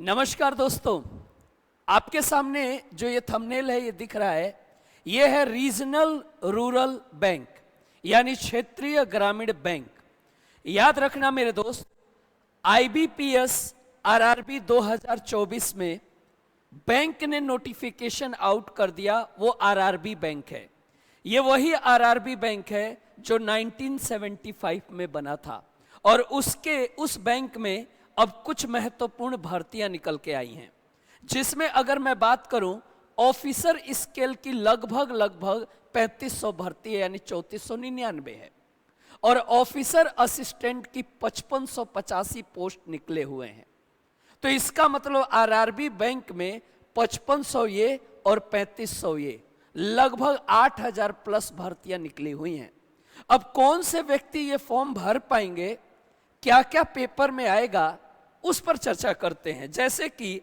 नमस्कार दोस्तों, आपके सामने जो ये थंबनेल है ये दिख रहा है, ये है रीजनल रूरल बैंक यानी क्षेत्रीय ग्रामीण बैंक। याद रखना मेरे दोस्त, आईबीपीएस आरआरबी 2024 में बैंक ने नोटिफिकेशन आउट कर दिया, वो आरआरबी बैंक है। ये वही आरआरबी बैंक है जो 1975 में बना था और उस बैंक में अब कुछ महत्वपूर्ण भर्तियां निकल के आई हैं, जिसमें अगर मैं बात करूं ऑफिसर स्केल की लगभग 3500 भर्ती है यानी 3499 है और ऑफिसर असिस्टेंट की 5585 पोस्ट निकले हुए हैं। तो इसका मतलब आरआरबी बैंक में 5500 ये और 3500 ये लगभग 8000 प्लस भर्तियां निकली हुई हैं। अब कौन से व्यक्ति ये फॉर्म भर पाएंगे, क्या क्या पेपर में आएगा, उस पर चर्चा करते हैं। जैसे कि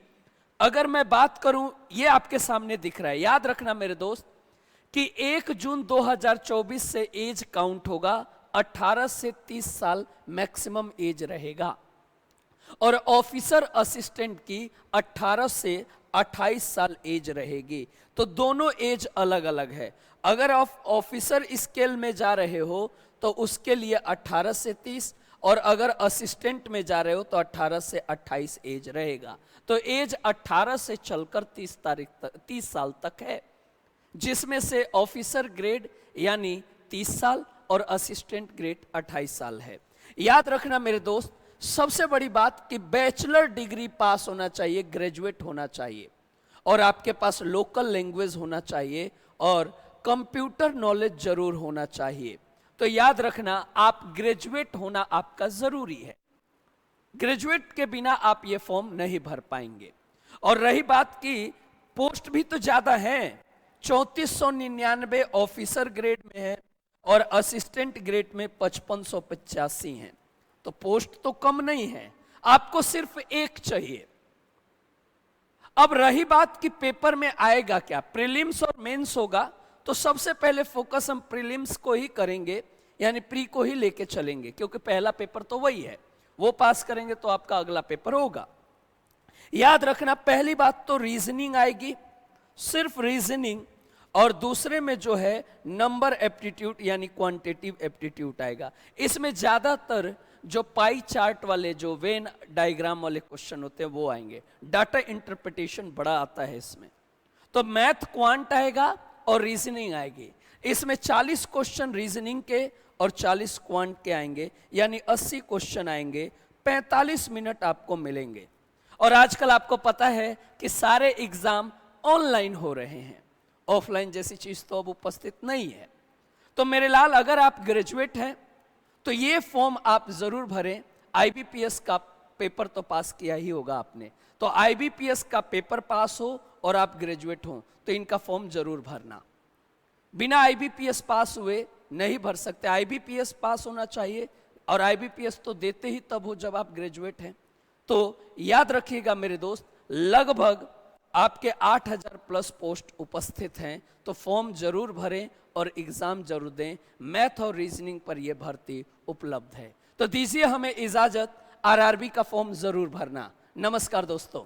अगर मैं बात करूं, ये आपके सामने दिख रहा है। याद रखना मेरे दोस्त कि 1 जून 2024 से एज काउंट होगा, 18 से 30 साल मैक्सिमम एज रहेगा और ऑफिसर असिस्टेंट की 18 से 28 साल एज रहेगी। तो दोनों एज अलग अलग है। अगर आप ऑफिसर स्केल में जा रहे हो तो उसके लिए 18 से 30 और अगर असिस्टेंट में जा रहे हो तो 18 से 28 एज रहेगा। तो एज 18 से चलकर 30 साल तक है, जिसमें से ऑफिसर ग्रेड यानी 30 साल और असिस्टेंट ग्रेड 28 साल है। याद रखना मेरे दोस्त, सबसे बड़ी बात कि बैचलर डिग्री पास होना चाहिए, ग्रेजुएट होना चाहिए और आपके पास लोकल लैंग्वेज होना चाहिए और कंप्यूटर नॉलेज जरूर होना चाहिए। तो याद रखना, आप ग्रेजुएट होना आपका जरूरी है। ग्रेजुएट के बिना आप ये फॉर्म नहीं भर पाएंगे। और रही बात की पोस्ट भी तो ज्यादा है, 3499 ऑफिसर ग्रेड में है और असिस्टेंट ग्रेड में 5585 हैं। तो पोस्ट तो कम नहीं है, आपको सिर्फ एक चाहिए। अब रही बात कि पेपर में आएगा क्या, प्रीलिम्स और मेंस होगा, तो सबसे पहले फोकस हम प्रीलिम्स को ही करेंगे, यानी प्री को ही लेके चलेंगे, क्योंकि पहला पेपर तो वही है, वो पास करेंगे तो आपका अगला पेपर होगा। याद रखना, पहली बात तो रीजनिंग आएगी, सिर्फ रीजनिंग, और दूसरे में जो है नंबर एप्टीट्यूड यानी क्वांटिटेटिव एप्टीट्यूड आएगा। इसमें ज्यादातर जो पाई चार्ट वाले, जो वेन डायग्राम वाले क्वेश्चन होते हैं वो आएंगे। डाटा इंटरप्रिटेशन बड़ा आता है इसमें। तो मैथ क्वांट आएगा और रीजनिंग आएगी। इसमें 40 क्वेश्चन रीजनिंग के और 40 क्वांट के आएंगे, यानी 80 क्वेश्चन आएंगे। 45 मिनट आपको मिलेंगे। और आजकल आपको पता है कि सारे एग्जाम ऑनलाइन हो रहे हैं, ऑफलाइन जैसी चीज तो अब उपस्थित नहीं है। तो मेरे लाल, अगर आप ग्रेजुएट हैं तो ये फॉर्म आप जरूर भरें। आईबीपीएस का पेपर तो पास किया ही होगा आपने, तो आईबीपीएस का पेपर पास हो और आप ग्रेजुएट हो तो इनका फॉर्म जरूर भरना। बिना आईबीपीएस पास हुए नहीं भर सकते, आईबीपीएस पास होना चाहिए और आईबीपीएस तो देते ही तब हो जब आप ग्रेजुएट हैं। तो याद रखिएगा मेरे दोस्त, लगभग आपके 8000 प्लस पोस्ट उपस्थित हैं, तो फॉर्म जरूर भरें और एग्जाम जरूर दें। मैथ और रीजनिंग पर यह भर्ती उपलब्ध है। तो दीजिए हमें इजाजत, आरआरबी का फॉर्म जरूर भरना। नमस्कार दोस्तों।